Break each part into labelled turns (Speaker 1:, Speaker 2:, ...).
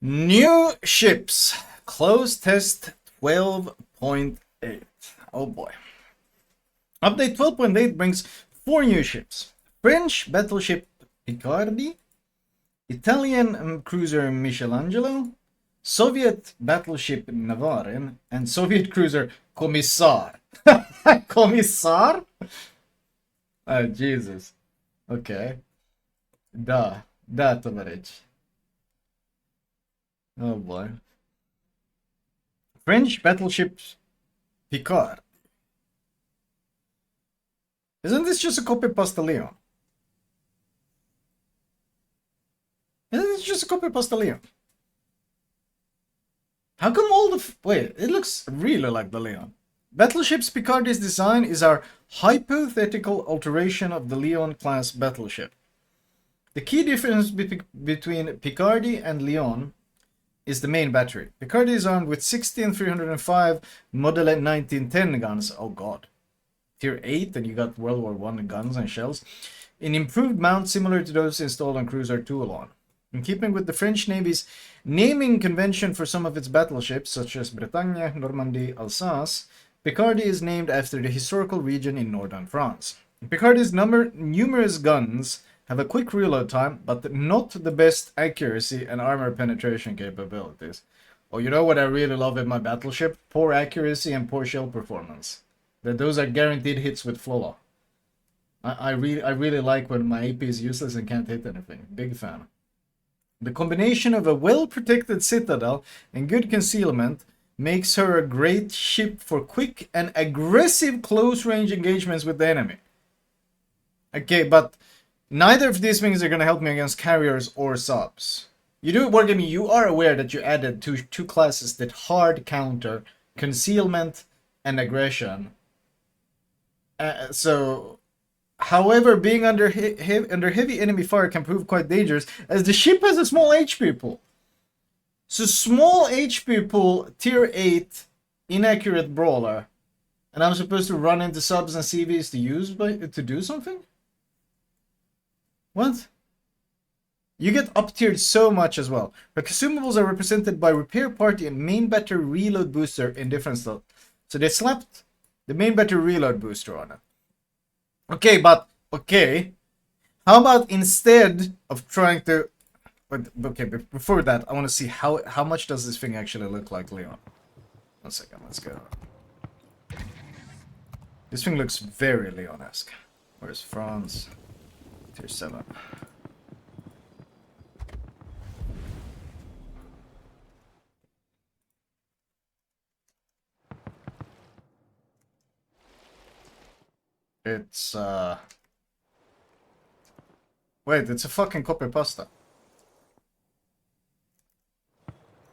Speaker 1: New ships. Close test 12.8. Oh boy. Update 12.8 brings 4 new ships. French battleship Picardie, Italian cruiser Michelangelo, Soviet battleship Navarin, and Soviet cruiser Komissar. Komissar? Oh, Jesus. Okay. Da. Da, товарищ. Oh boy. French battleship Picard. Isn't this just a copy pasta Leon? Isn't this just a copy pasta Leon? How come all the... Wait, it looks really like the Leon. Battleship's Picardie's design is our hypothetical alteration of the Leon class battleship. The key difference between Picardie and Leon is the main battery. Picardie is armed with 16 305 Model 1910 guns. Oh god. Tier 8, and you got World War I guns and shells. An improved mount similar to those installed on cruiser Toulon. In keeping with the French Navy's naming convention for some of its battleships, such as Bretagne, Normandy, Alsace, Picardie is named after the historical region in northern France. Picardie's numerous guns have a quick reload time, but not the best accuracy and armor penetration capabilities. Oh, you know what I really love in my battleship? Poor accuracy and poor shell performance. Those are guaranteed hits with Flola. I really like when my AP is useless and can't hit anything. Big fan. The combination of a well-protected citadel and good concealment makes her a great ship for quick and aggressive close-range engagements with the enemy. Okay, but neither of these things are going to help me against carriers or subs. You are aware that you added two classes that hard counter concealment and aggression. However, being under heavy enemy fire can prove quite dangerous, as the ship has a small HP pool. So small HP pool, tier 8, inaccurate brawler, and I'm supposed to run into subs and CVs to do something? What? You get up-tiered so much as well. Her consumables are represented by repair party and main battery reload booster in different styles. So they slapped the main battery reload booster on it. Okay, but okay. How about instead of trying to... Okay, before that, I want to see how much does this thing actually look like Leon. 1 second, let's go. This thing looks very Leon-esque. Where's France? Tier 7. It's, Wait, it's a fucking copy pasta.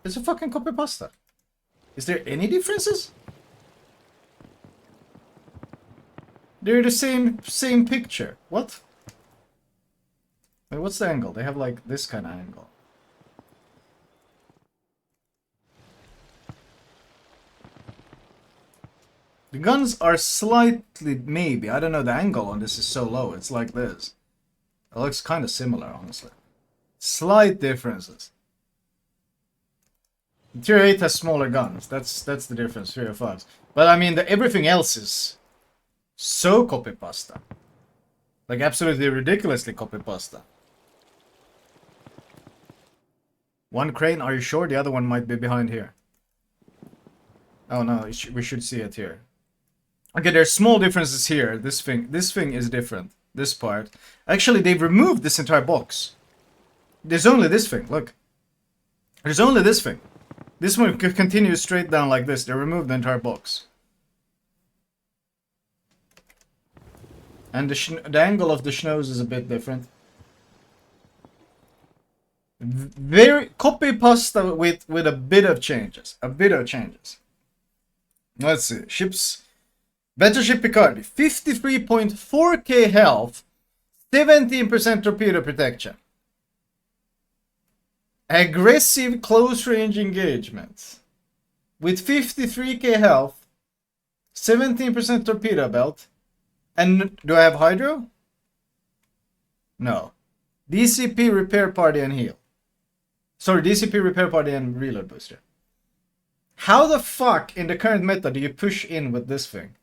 Speaker 1: It's a fucking copy pasta. Is there any differences? They're the same picture. What? Wait, what's the angle? They have like this kind of angle. The guns are slightly, maybe. I don't know, the angle on this is so low. It's like this. It looks kind of similar, honestly. Slight differences. Tier 8 has smaller guns. That's the difference, 305s. But I mean, everything else is so copy pasta. Like absolutely ridiculously copy pasta. One crane, are you sure? The other one might be behind here. Oh no, we should see it here. Okay, there's small differences here. This thing is different. This part. Actually, they've removed this entire box. There's only this thing, look. There's only this thing. This one continues straight down like this. They removed the entire box. And the angle of the schnoz is a bit different. Very copy pasta with a bit of changes. Let's see. Ships. Battleship Picardie. 53.4k health. 17% torpedo protection. Aggressive close range engagements. With 53k health. 17% torpedo belt. And do I have hydro? No. DCP repair party and heal. Sorry, DCP repair party and reload booster. How the fuck in the current meta do you push in with this thing?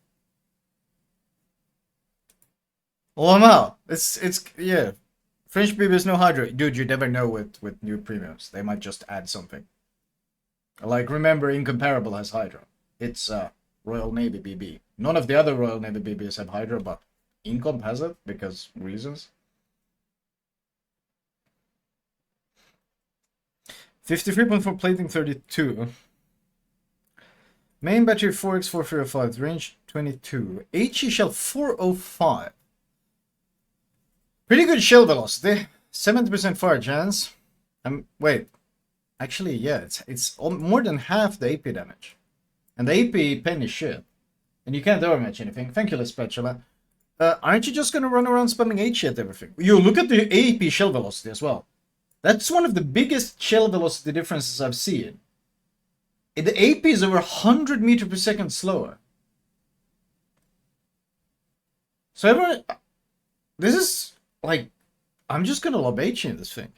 Speaker 1: Oh no, it's yeah. French BBs no Hydra. Dude, you never know with new premiums. They might just add something. Like, remember, Incomparable has Hydra. It's Royal Navy BB. None of the other Royal Navy BBs have Hydra, but Incom has it because reasons. 53.4 plating 32. Main battery 4x4305, range 22. HE shell 405. Pretty good shell velocity. 70% fire chance. Wait. Actually, yeah, it's more than half the AP damage. And the AP pen is shit. And you can't overmatch anything. Thank you, Spatula. Aren't you just gonna run around spamming HE at everything? You look at the AP shell velocity as well. That's one of the biggest shell velocity differences I've seen. The AP is over 100 meters per second slower. So everyone... This is, like... I'm just gonna lob HE in this thing.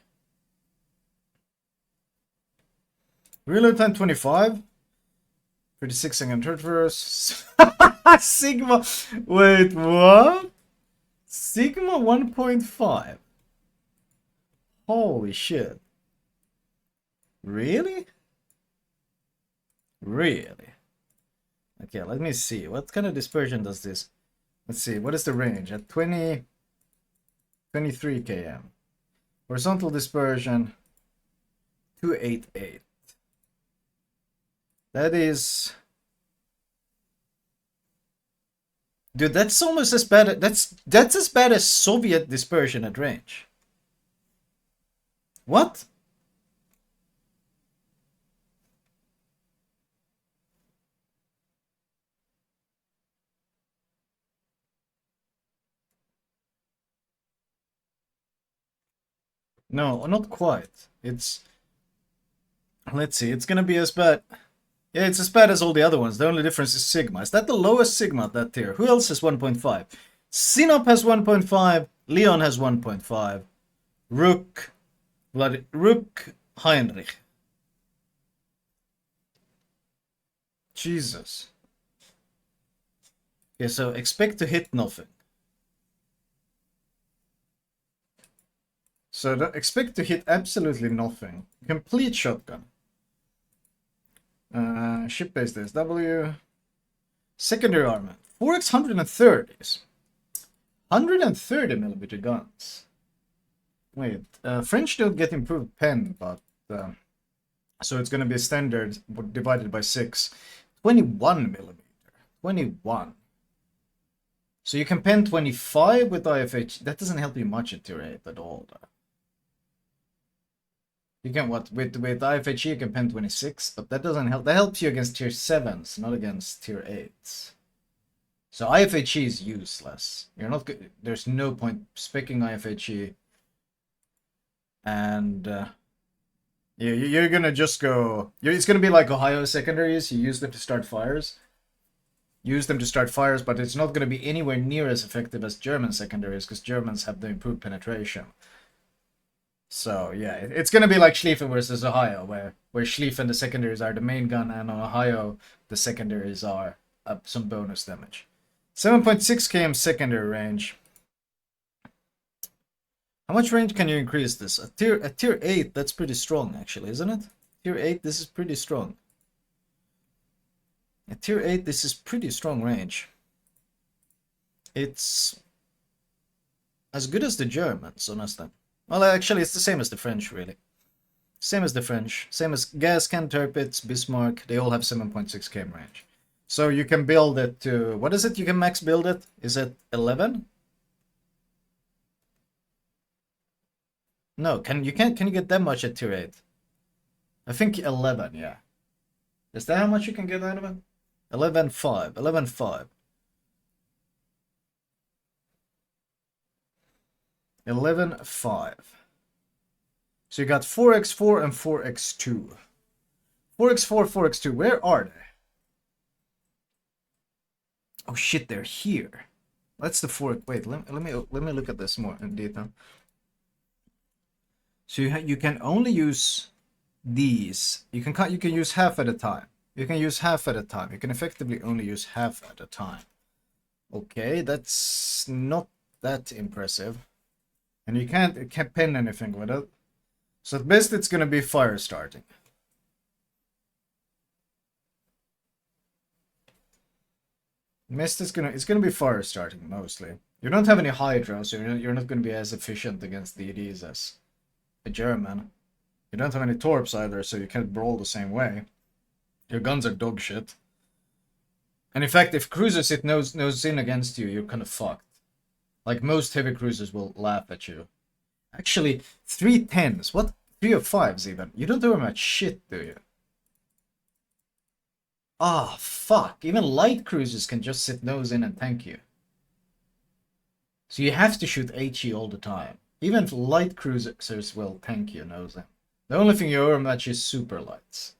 Speaker 1: Reload time 25. 36 second third verse. Sigma. Wait, what? Sigma 1.5. Holy shit. Really? Really? Okay, let me see. What kind of dispersion does this? Let's see. What is the range? At 23 km. Horizontal dispersion 288. That is... Dude, that's almost as bad. That's as bad as Soviet dispersion at range. What? No, not quite. It's... Let's see, it's gonna be as bad... Yeah, it's as bad as all the other ones. The only difference is Sigma. Is that the lowest Sigma at that tier? Who else has 1.5? Sinop has 1.5. Leon has 1.5. Rook Heinrich. Jesus. Okay, so expect to hit nothing. So expect to hit absolutely nothing. Complete shotgun. Ship-based SW. Secondary armament. 4x 130s. 130mm guns. Wait, French don't get improved pen, but... so it's gonna be a standard divided by 6. 21mm. 21. So you can pen 25 with IFH. That doesn't help you much at tier 8 at all, though. You can what with IFHE you can pen 26, but that doesn't help. That helps you against tier 7s, not against tier 8s. So IFHE is useless. You're not good. There's no point specking IFHE, and you're gonna just go. It's gonna be like Ohio secondaries. You use them to start fires. But it's not gonna be anywhere near as effective as German secondaries because Germans have the improved penetration. So yeah, it's gonna be like Schlieffen versus Ohio, where Schlieffen the secondaries are the main gun, and on Ohio the secondaries are some bonus damage. 7.6 km secondary range. How much range can you increase this? At tier 8, that's pretty strong actually, isn't it? Tier 8, this is pretty strong. At tier 8, this is pretty strong range. It's as good as the Germans, honestly. Well, actually, it's the same as the French, really. Same as the French. Same as Gascan, Tirpitz, Bismarck. They all have 7.6 km range. So you can build it to... What is it? You can max build it? Is it 11? No, can you get that much at tier 8? I think 11, yeah. Is that how much you can get out of it? 11.5. 11.5. 11.5. So you got 4x4 and 4x2. 4x4, 4x2. Where are they? Oh shit, they're here. That's the 4. Wait, let me look at this more in detail. So you can only use these. You can use half at a time. You can use half at a time. You can effectively only use half at a time. Okay, that's not that impressive. And you can't pen anything with it. So at best it's gonna be fire starting. Mist is it's gonna be fire starting mostly. You don't have any Hydra, so you're not gonna be as efficient against DDs as a German. You don't have any Torps either, so you can't brawl the same way. Your guns are dog shit. And in fact, if cruisers hit nose in against you, you're kind of fucked. Like most heavy cruisers will laugh at you. Actually, 3 10s. What? 3 or 5s even. You don't do very much shit, do you? Ah, fuck. Even light cruisers can just sit nose in and tank you. So you have to shoot HE all the time. Even light cruisers will tank you nose in. The only thing you overmatch is super lights.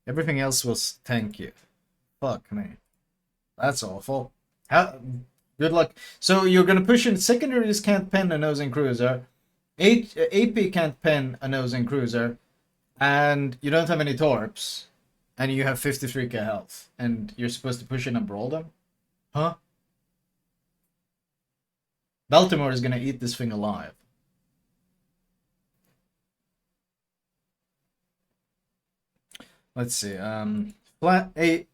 Speaker 1: Everything else will tank you. Fuck me. That's awful. Good luck. So you're gonna push in. Secondaries can't pen a nosing cruiser. AP can't pen a nosing cruiser. And you don't have any torps. And you have 53k health. And you're supposed to push in and brawl them? Huh? Baltimore is gonna eat this thing alive. Let's see. Flat A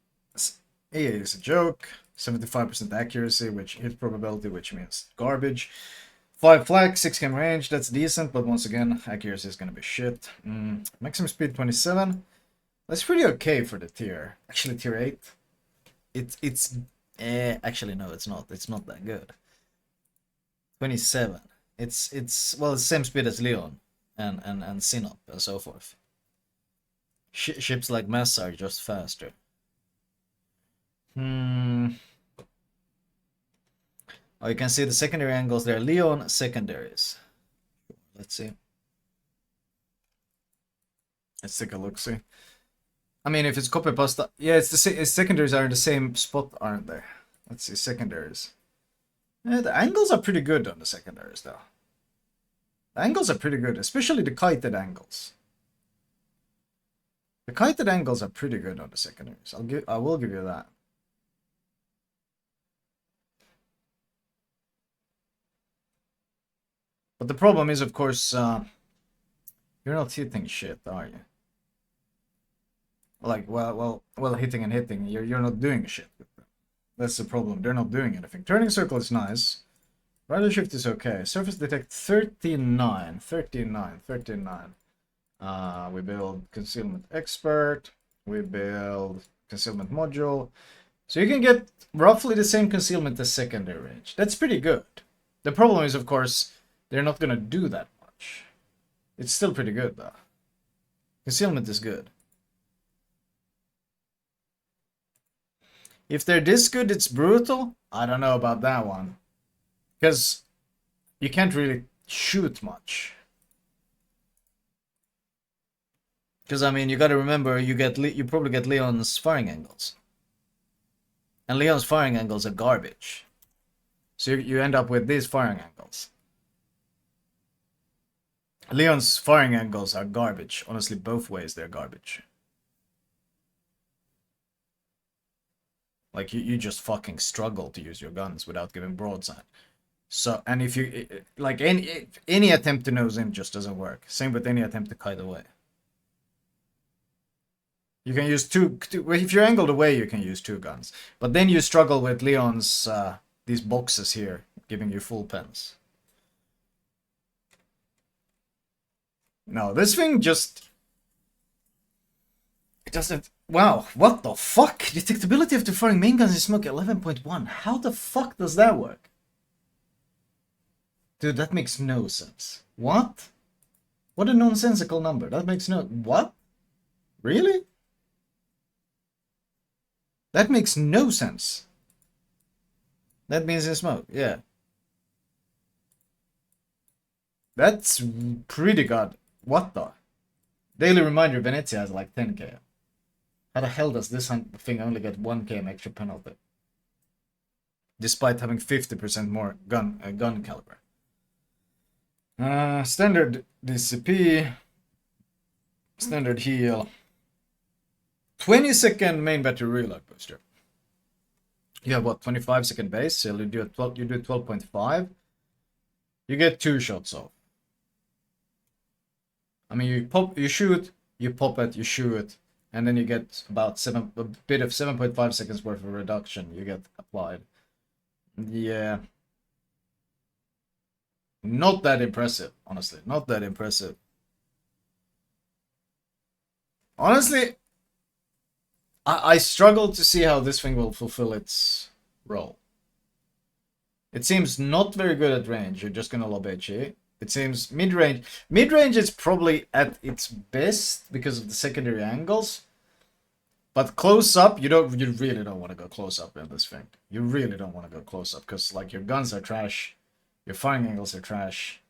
Speaker 1: is a joke. 75% accuracy, which hit probability, which means garbage. 5 flak, 6 cam range, that's decent, but once again, accuracy is gonna be shit. Maximum speed 27. That's pretty okay for the tier. Actually, tier 8. It's actually no, it's not. It's not that good. 27. It's well, the same speed as Leon and Sinop and so forth. Ships like Mess are just faster. Oh, you can see the secondary angles there. Leon secondaries. Let's see. Let's take a look. See. I mean, if it's copy pasta, yeah, it's the secondaries are in the same spot, aren't they? Let's see secondaries. Yeah, the angles are pretty good on the secondaries, though. The angles are pretty good, especially the kited angles. The kited angles are pretty good on the secondaries. I will give you that. But the problem is, of course, you're not hitting shit, are you? Like, well, hitting and hitting, you're not doing shit with them. That's the problem. They're not doing anything. Turning circle is nice. Rider shift is okay. Surface detect 39. We build concealment expert. We build concealment module. So you can get roughly the same concealment as secondary range. That's pretty good. The problem is, of course, they're not gonna do that much. It's still pretty good, though. Concealment is good. If they're this good, it's brutal. I don't know about that one. Because you can't really shoot much. Because, I mean, you gotta remember, you probably get Leon's firing angles. And Leon's firing angles are garbage. So you end up with these firing angles. Leon's firing angles are garbage. Honestly, both ways they're garbage. Like, you just fucking struggle to use your guns without giving broadside. So, and if you, like, any attempt to nose in just doesn't work. Same with any attempt to kite away. You can use two if you're angled away, you can use 2 guns. But then you struggle with Leon's, these boxes here, giving you full pens. No, this thing just... It doesn't... Wow, what the fuck? Detectability after firing main guns in smoke 11.1. How the fuck does that work? Dude, that makes no sense. What? What a nonsensical number. That makes no... What? Really? That makes no sense. That means in smoke, yeah. That's pretty good. What the? Daily reminder, Venezia has like 10k. How the hell does this thing only get 1k extra penalty? Despite having 50% more gun caliber. Standard DCP. Standard heal. 20-second main battery reload booster. You have what, 25-second base, so you do 12.5. You get 2 shots off. I mean, you shoot, you pop it, you shoot, and then you get about a bit of 7.5 seconds worth of reduction you get applied. Yeah. Not that impressive, honestly. Not that impressive. Honestly, I struggle to see how this thing will fulfill its role. It seems not very good at range. You're just gonna lob HE. It seems mid-range. Mid-range is probably at its best because of the secondary angles. But close up, you really don't want to go close up in this thing. You really don't want to go close up because like your guns are trash, your firing angles are trash,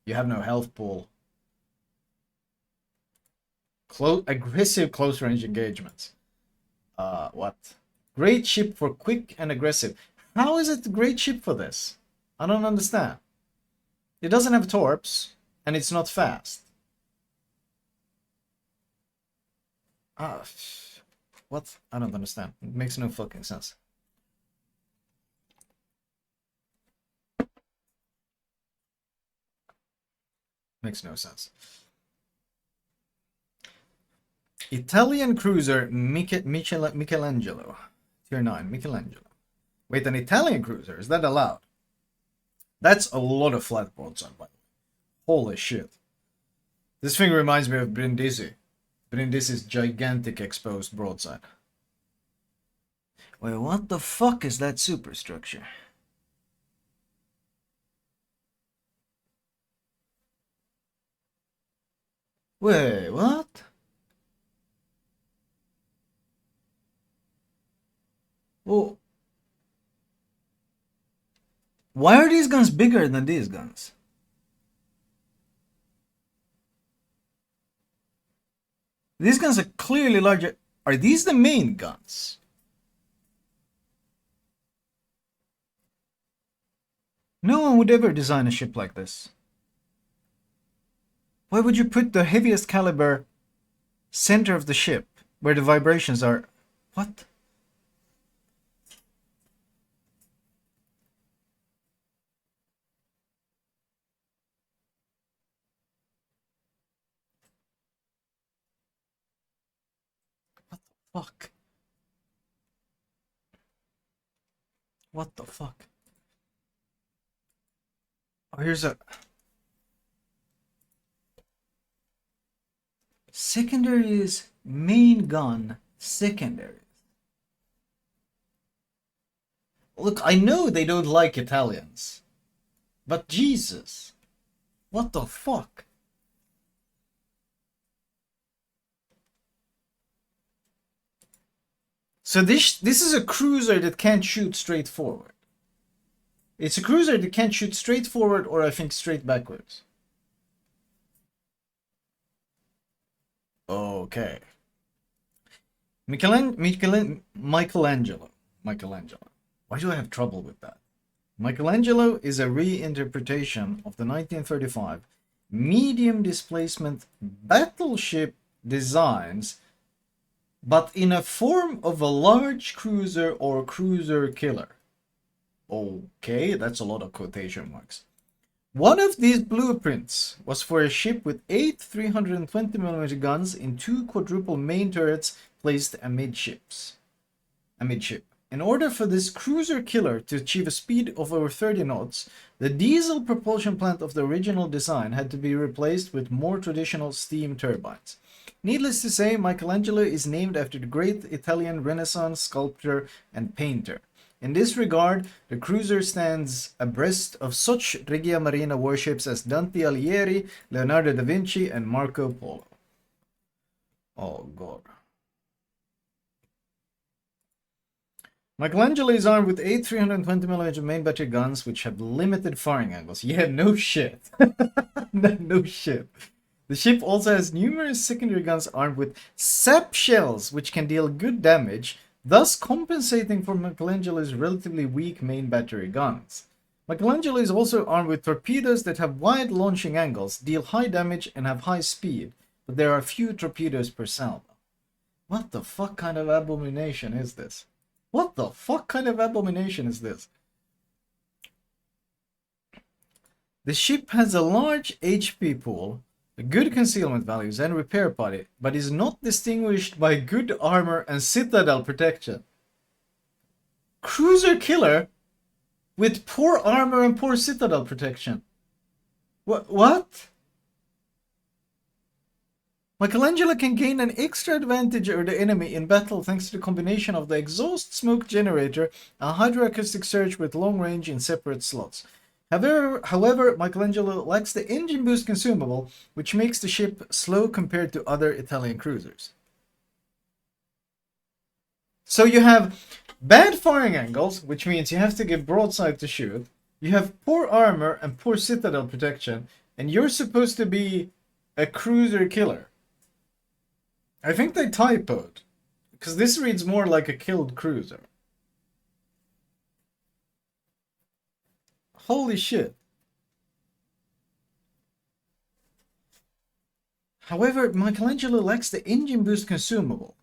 Speaker 1: you have no health pool. Aggressive close range engagements. What? Great ship for quick and aggressive. How is it a great ship for this? I don't understand. It doesn't have torps, and it's not fast. What? I don't understand. It makes no fucking sense. Makes no sense. Italian cruiser Michelangelo. Tier 9, Michelangelo. Wait, an Italian cruiser? Is that allowed? That's a lot of flat broadside, by the way. Holy shit. This thing reminds me of Brindisi. Brindisi's gigantic exposed broadside. Wait, what the fuck is that superstructure? Wait, what? Well, why are these guns bigger than these guns? These guns are clearly larger. Are these the main guns? No one would ever design a ship like this. Why would you put the heaviest caliber center of the ship where the vibrations are? What? Fuck. What the fuck? Oh, here's a secondary is main gun secondary. Look, I know they don't like Italians, but Jesus, what the fuck? So this is a cruiser that can't shoot straight forward. It's a cruiser that can't shoot straight forward or I think straight backwards. Okay. Michelangelo. Why do I have trouble with that? Michelangelo is a reinterpretation of the 1935 medium displacement battleship designs, but in a form of a large cruiser or cruiser killer. Okay, that's a lot of quotation marks. One of these blueprints was for a ship with 8 320mm guns in 2 quadruple main turrets placed amidship. In order for this cruiser killer to achieve a speed of over 30 knots, the diesel propulsion plant of the original design had to be replaced with more traditional steam turbines. Needless to say, Michelangelo is named after the great Italian Renaissance sculptor and painter. In this regard, the cruiser stands abreast of such Regia Marina warships as Dante Alighieri, Leonardo da Vinci, and Marco Polo. Oh god. Michelangelo is armed with 8 320mm main battery guns which have limited firing angles. Yeah, no shit. No shit. The ship also has numerous secondary guns armed with sap shells which can deal good damage, thus compensating for Michelangelo's relatively weak main battery guns. Michelangelo is also armed with torpedoes that have wide launching angles, deal high damage and have high speed, but there are few torpedoes per salvo. What the fuck kind of abomination is this? What the fuck kind of abomination is this? The ship has a large HP pool, good concealment values, and repair body, but is not distinguished by good armor and citadel protection. Cruiser killer with poor armor and poor citadel protection. What? Michelangelo can gain an extra advantage over the enemy in battle thanks to the combination of the exhaust smoke generator and hydroacoustic surge with long range in separate slots. However, Michelangelo lacks the engine boost consumable, which makes the ship slow compared to other Italian cruisers. So you have bad firing angles, which means you have to give broadside to shoot. You have poor armor and poor citadel protection, and you're supposed to be a cruiser killer. I think they typoed, because this reads more like a killed cruiser. Holy shit. However, Michelangelo lacks the engine boost consumable,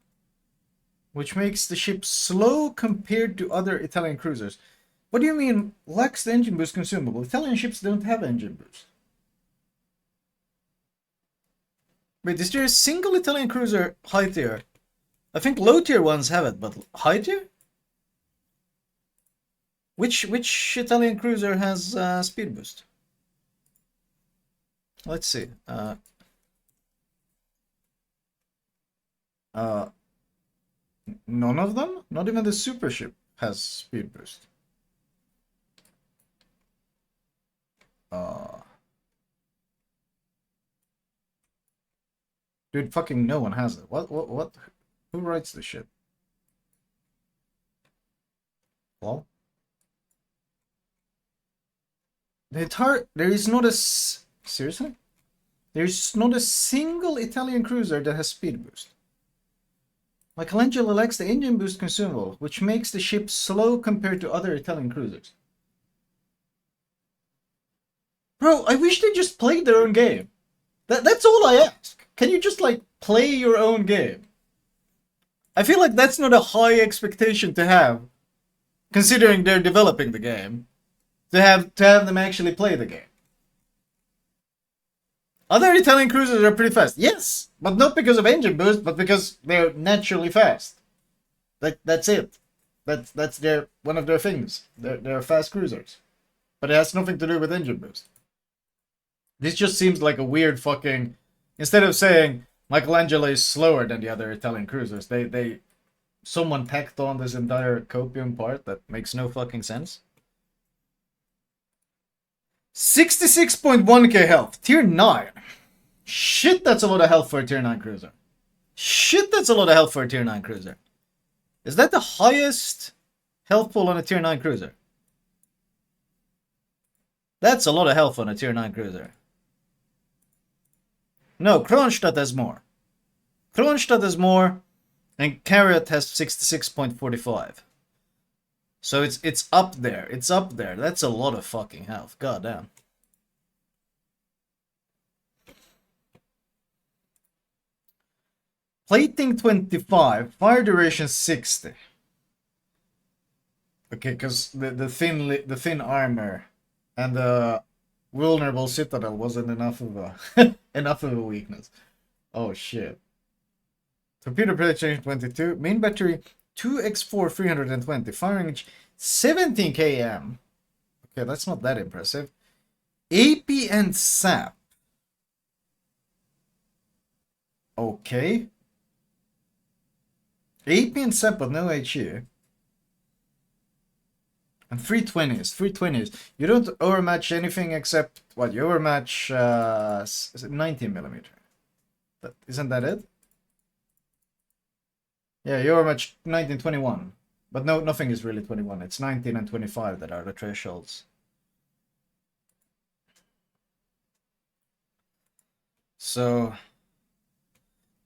Speaker 1: which makes the ship slow compared to other Italian cruisers. What do you mean, lacks the engine boost consumable? Italian ships don't have engine boost. Wait, is there a single Italian cruiser high tier? I think low tier ones have it, but high tier? Which Italian cruiser has speed boost? Let's see. None of them? Not even the super ship has speed boost. Dude, fucking no one has it. What? Who writes this shit? Well, there is not a seriously? There is not a single Italian cruiser that has speed boost. Michelangelo lacks the engine boost consumable, which makes the ship slow compared to other Italian cruisers. Bro, I wish they just played their own game. That's all I ask. Can you just, like, play your own game? I feel like that's not a high expectation to have, considering they're developing the game, to have them actually play the game. Other Italian cruisers are pretty fast. Yes, but not because of engine boost, but because they're naturally fast. That's it. That's one of their things. They're fast cruisers. But it has nothing to do with engine boost. This just seems like a weird fucking... Instead of saying Michelangelo is slower than the other Italian cruisers, someone tacked on this entire copium part that makes no fucking sense. 66.1k health, tier 9. Shit, that's a lot of health for a tier 9 cruiser. Shit, that's a lot of health for a tier 9 cruiser. Is that the highest health pool on a tier 9 cruiser? That's a lot of health on a tier 9 cruiser. No, Kronstadt has more. Kronstadt has more, and Carriot has 66.45. So it's up there. It's up there. That's a lot of fucking health. God damn. Plating 25, fire duration 60. Okay, because the thin armor and the vulnerable citadel wasn't enough of a enough of a weakness. Oh shit. Torpedo penetration 22, main battery 2x4 320, firing range 17 km. Okay, that's not that impressive. AP and SAP. Okay. AP and SAP but no HE. And 320s, 320s. You don't overmatch anything except, what, you overmatch 19mm. Isn't that it? Yeah, you overmatch 1921. But no, nothing is really 21. It's 19 and 25 that are the thresholds. So,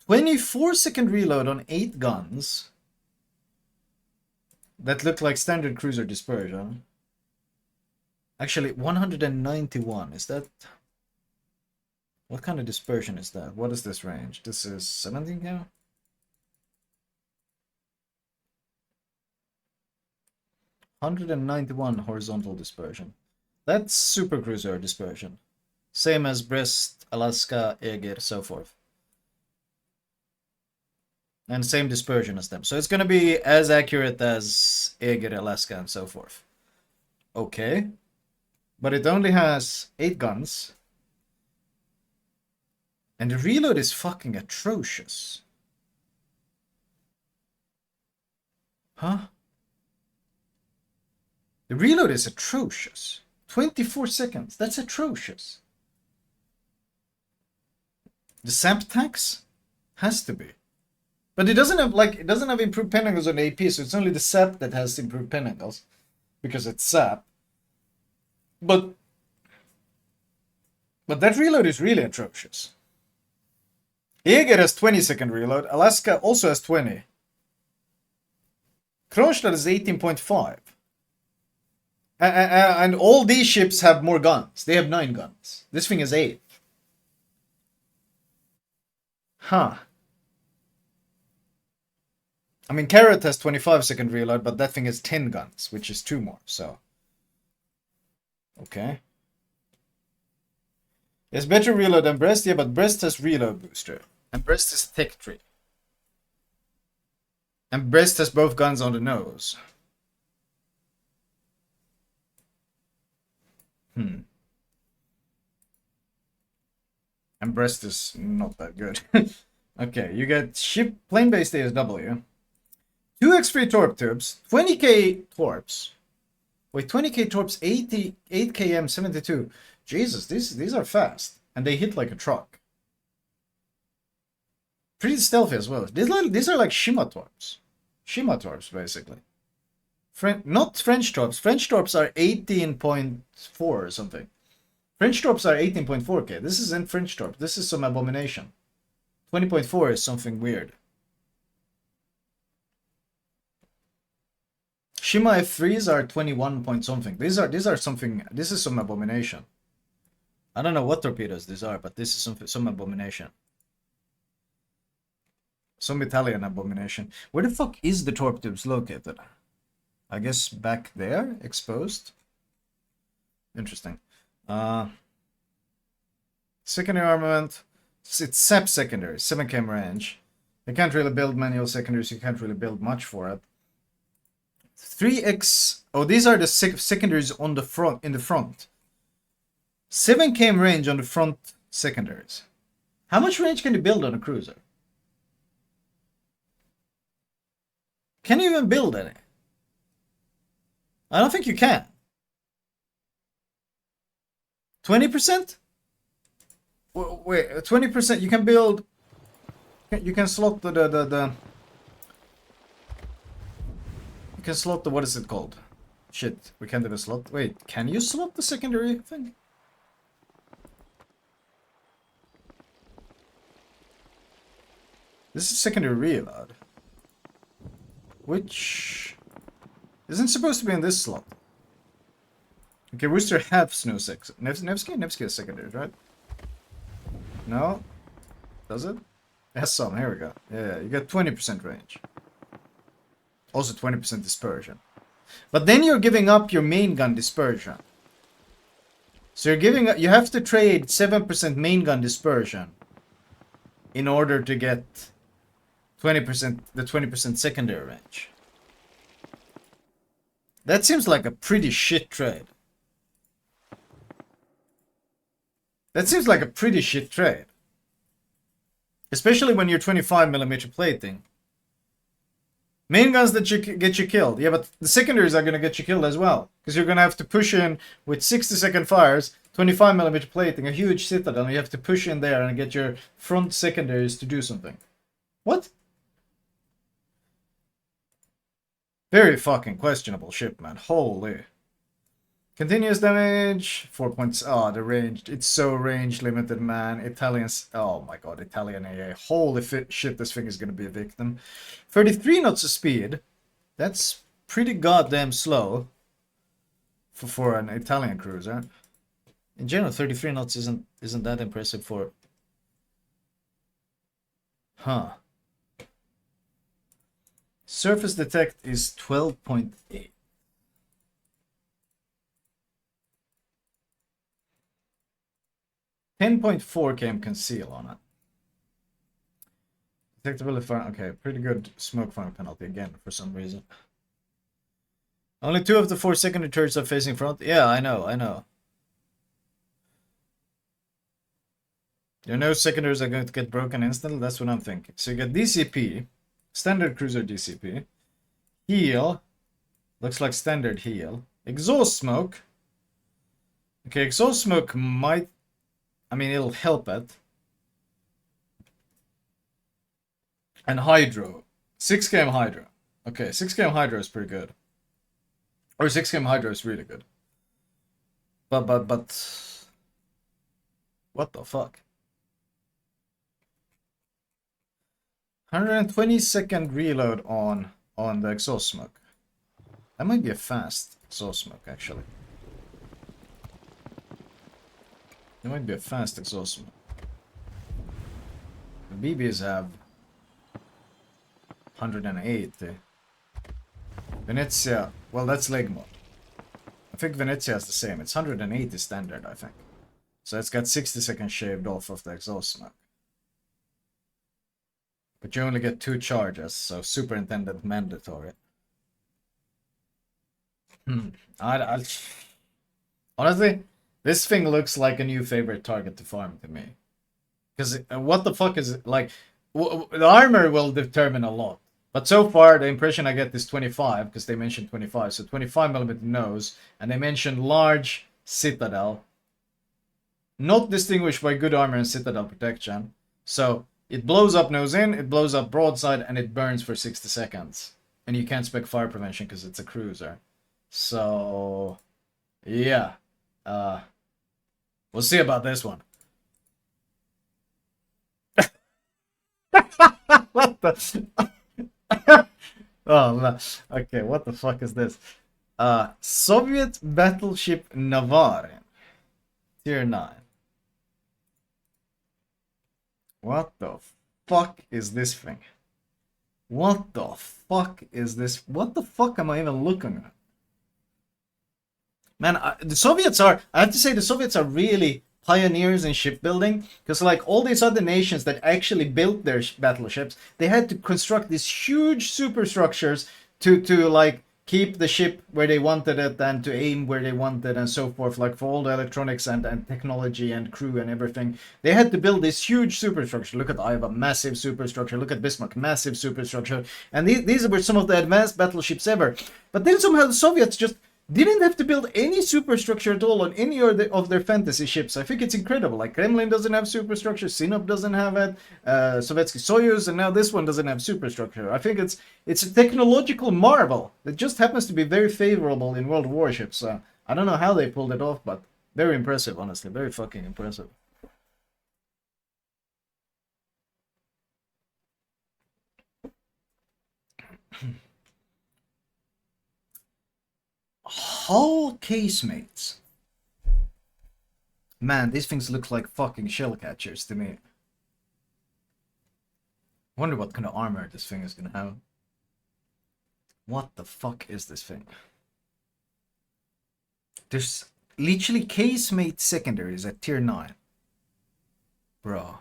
Speaker 1: 24-second reload on 8 guns. That look like standard cruiser dispersion. Actually, 191. Is that... What kind of dispersion is that? What is this range? This is 17 now? (191) horizontal dispersion. That's supercruiser dispersion. Same as Brest, Alaska, Eger, so forth. And same dispersion as them. So it's gonna be as accurate as Eger, Alaska, and so forth. Okay. But it only has 8 guns. And the reload is fucking atrocious. Huh? The reload is atrocious. 24 seconds. That's atrocious. The SAP tax? Has to be. But it doesn't have improved pen angles on AP, so it's only the SAP that has improved pen angles. Because it's SAP. But that reload is really atrocious. Eger has 20-second reload. Alaska also has 20. Kronstadt is 18.5. And all these ships have more guns. They have 9 guns. This thing is 8. Huh. I mean, Carrot has 25-second reload, but that thing has 10 guns, which is 2 more, so. Okay. It's better reload than Brest, yeah, but Brest has reload booster. And Brest is tech tree. And Brest has both guns on the nose. And Brest is not that good. Okay, you get ship plane-based ASW. 2 X-ray torp tubes, 20k torps. Wait, 20k torps, 88 km, 72. Jesus, these are fast. And they hit like a truck. Pretty stealthy as well. These are like Shima torps. Shima torps, basically. Not French torps. French torps are 18.4 or something. French torps are 18.4k. This isn't French torp. This is some abomination. 20.4 is something weird. Shima F3s are 21 point something. These are something. This is some abomination. I don't know what torpedoes these are, but this is some abomination. Some Italian abomination. Where the fuck is the torp tubes located? I guess back there, exposed. Interesting. Secondary armament. It's SAP secondary, 7 km range. You can't really build manual secondaries. You can't really build much for it. 3x. Oh, these are the secondaries on the front. In the front. 7 km range on the front secondaries. How much range can you build on a cruiser? Can you even build any? I don't think you can. 20%? Wait, 20%. You can build. You can slot the. You can slot the. What is it called? Shit, we can't even slot. Wait, can you slot the secondary thing? This is secondary reload. Which isn't supposed to be in this slot. Okay, Rooster has no sex. Nevsky has secondary, right? No? Does it? It has some, here we go. Yeah, you got 20% range. Also 20% dispersion. But then you're giving up your main gun dispersion. So you're giving up, you have to trade 7% main gun dispersion in order to get 20%, the 20% secondary range. That seems like a pretty shit trade. That seems like a pretty shit trade. Especially when you're 25mm plating. Main guns that get you killed. Yeah, but the secondaries are going to get you killed as well. Because you're going to have to push in with 60-second fires, 25mm plating, a huge citadel. You have to push in there and get your front secondaries to do something. What? Very fucking questionable ship, man. Holy. Continuous damage, 4 points. Oh, the range. It's so range limited, man. Italians. Oh my god, Italian AA. Holy shit, this thing is gonna be a victim. 33 knots of speed. That's pretty goddamn slow for an Italian cruiser. In general, 33 knots isn't that impressive for... Huh. Surface detect is 12.8. 10.4 km conceal on it. Detectability fire. Okay, pretty good smoke fire penalty again for some reason. Only 2 of the 4 secondary turrets are facing front. Yeah, I know. You know secondaries are going to get broken instantly? That's what I'm thinking. So you get DCP, standard cruiser DCP, heal, looks like standard heal, exhaust smoke. Okay, exhaust smoke might, I mean, it'll help it. And hydro, 6 km hydro. Okay, 6 km hydro is pretty good. Or 6 km hydro is really good. But, what the fuck? 120-second reload on the exhaust smoke. That might be a fast exhaust smoke, actually. It might be a fast exhaust smoke. The BBs have 180. Venezia, well, that's leg mode. I think Venezia has the same. It's 180 standard, I think. So it's got 60 seconds shaved off of the exhaust smoke. But you only get 2 charges, so superintendent mandatory. Honestly, this thing looks like a new favorite target to farm to me. Because what the fuck is it? Like, the armor will determine a lot. But so far, the impression I get is 25, because they mentioned 25. So 25mm nose, and they mentioned large citadel. Not distinguished by good armor and citadel protection. So it blows up nose in, it blows up broadside, and it burns for 60 seconds. And you can't spec fire prevention because it's a cruiser. So, yeah. We'll see about this one. What the... Oh, no. Okay, what the fuck is this? Soviet battleship Navarin. Tier 9. What the fuck is this thing? What the fuck is this? What the fuck am I even looking at? Man, the Soviets are... I have to say the Soviets are really pioneers in shipbuilding, because like all these other nations that actually built their battleships, they had to construct these huge superstructures to like keep the ship where they wanted it and to aim where they wanted and so forth, like for all the electronics and technology and crew and everything. They had to build this huge superstructure. Look at Iva, massive superstructure. Look at Bismarck, massive superstructure. And these were some of the advanced battleships ever. But then somehow the Soviets just didn't have to build any superstructure at all on any of their fantasy ships. I think it's incredible. Like Kremlin doesn't have superstructure, Sinop doesn't have it, Sovietsky Soyuz, and now this one doesn't have superstructure. I think it's a technological marvel that just happens to be very favorable in world warships. I don't know how they pulled it off, but very impressive, honestly. Very fucking impressive. Hull casemates. Man, these things look like fucking shell catchers to me. Wonder what kind of armor this thing is gonna have. What the fuck is this thing? There's literally casemate secondaries at tier 9. Bro.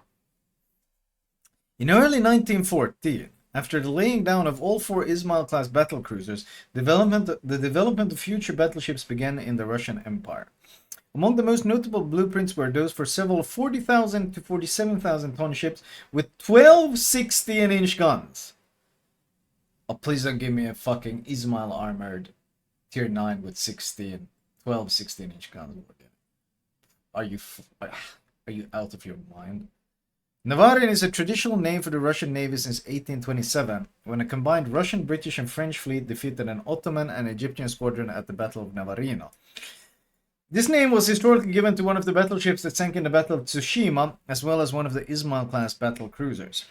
Speaker 1: In early 1914, after the laying down of all 4 Ismail-class battlecruisers, the development of future battleships began in the Russian Empire. Among the most notable blueprints were those for several 40,000 to 47,000 ton ships with 12 16-inch guns. Oh, please don't give me a fucking Ismail armored tier 9 with 12 16-inch guns. Are you out of your mind? Navarin is a traditional name for the Russian Navy since 1827, when a combined Russian, British and French fleet defeated an Ottoman and Egyptian squadron at the Battle of Navarino. This name was historically given to one of the battleships that sank in the Battle of Tsushima, as well as one of the Ismail-class battle cruisers.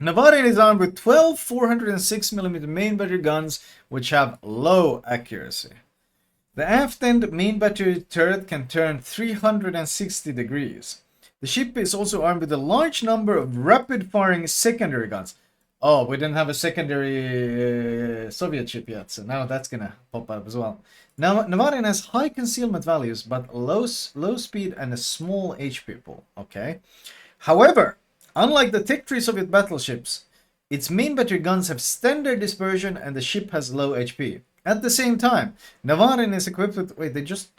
Speaker 1: Navarin is armed with 12 406mm main battery guns, which have low accuracy. The aft end main battery turret can turn 360 degrees. The ship is also armed with a large number of rapid-firing secondary guns. Oh, we didn't have a secondary Soviet ship yet, so now that's gonna pop up as well. Now, Navarin has high concealment values, but low speed and a small HP pool. Okay. However, unlike the tech tree Soviet battleships, its main battery guns have standard dispersion and the ship has low HP. At the same time, Navarin is equipped with... Wait, they just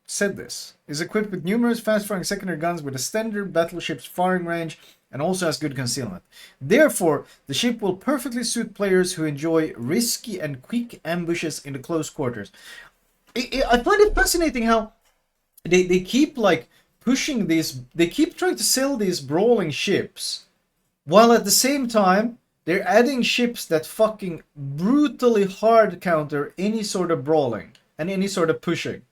Speaker 1: said this. Is equipped with numerous fast-firing secondary guns with a standard battleship's firing range and also has good concealment. Therefore, the ship will perfectly suit players who enjoy risky and quick ambushes in the close quarters. I find it fascinating how they keep like pushing these... They keep trying to sell these brawling ships, while at the same time they're adding ships that fucking brutally hard counter any sort of brawling and any sort of pushing.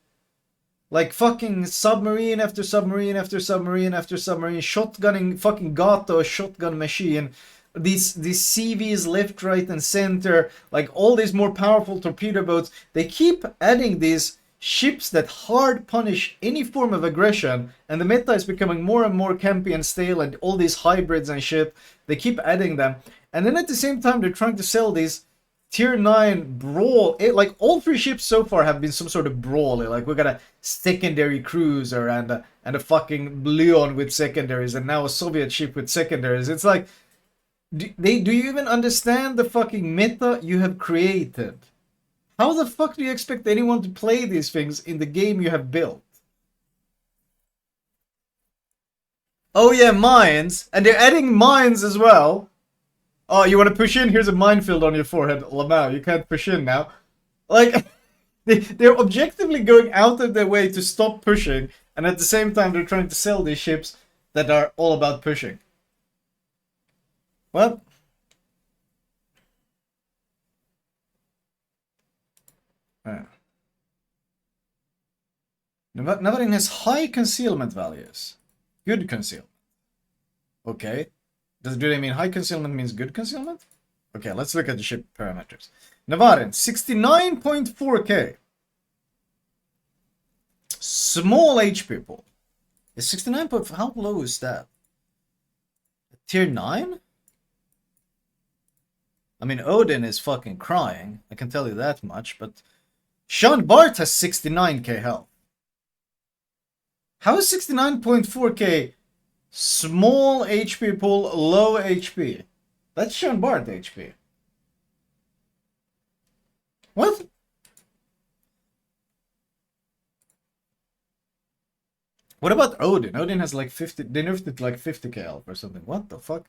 Speaker 1: Like fucking submarine after submarine after submarine after submarine, shotgunning fucking Gato, shotgun machine. These CVs left, right, and center, like all these more powerful torpedo boats. They keep adding these ships that hard punish any form of aggression, and the meta is becoming more and more campy and stale, and all these hybrids and shit. They keep adding them. And then at the same time, they're trying to sell these tier 9 brawl. Like all 3 ships so far have been some sort of brawler. Like we got a secondary cruiser and a fucking Leon with secondaries, and now a Soviet ship with secondaries. It's like, do you even understand the fucking meta you have created? How the fuck do you expect anyone to play these things in the game you have built? Oh yeah, mines, and they're adding mines as well. Oh, you want to push in? Here's a minefield on your forehead. Lamau, you can't push in now. Like, they're objectively going out of their way to stop pushing, and at the same time they're trying to sell these ships that are all about pushing. Well, Navarin has high concealment values. Good concealment. Okay. Do they mean high concealment means good concealment? Okay, let's look at the ship parameters. Navarin, 69.4k. Small HP pool. Is 69. How low is that? Tier 9? I mean, Odin is fucking crying. I can tell you that much, but Sean Bart has 69k health. How is 69.4k small HP pool, low HP? That's Sean Bart HP. What? What about Odin? Odin has like 50. They nerfed it like 50k health or something. What the fuck?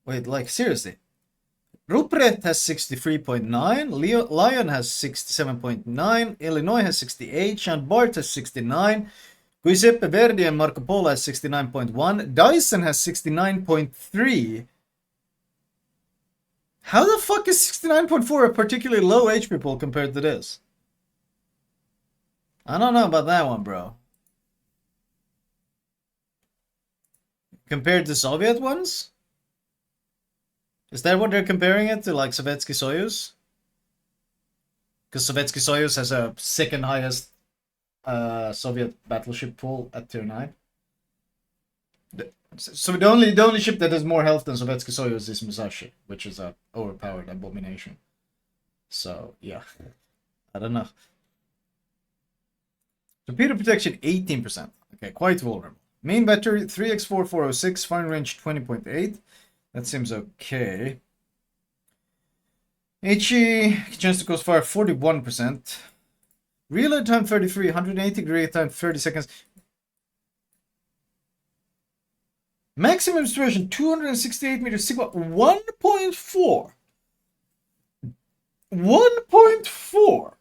Speaker 1: Wait, like seriously. Ruprecht has 63.9, Lion has 67.9, Illinois has 68, Sean Bart has 69, Giuseppe Verdi and Marco Polo has 69.1, Dyson has 69.3. How the fuck is 69.4 a particularly low HP pool compared to this? I don't know about that one, bro. Compared to Soviet ones? Is that what they're comparing it to, like Sovietsky Soyuz? Because Sovietsky Soyuz has a second highest Soviet battleship pool at tier 9. So the only ship that has more health than Sovietsky Soyuz is Musashi, which is a overpowered abomination. So yeah, I don't know. Torpedo protection 18%. Okay, quite vulnerable. Main battery 3x4406, firing range 20.8. That seems okay. HE, chance to cause fire 41%. Reload time 33, 180 degree time 30 seconds. Maximum dispersion 268 meters sigma 1.4. 1.4. For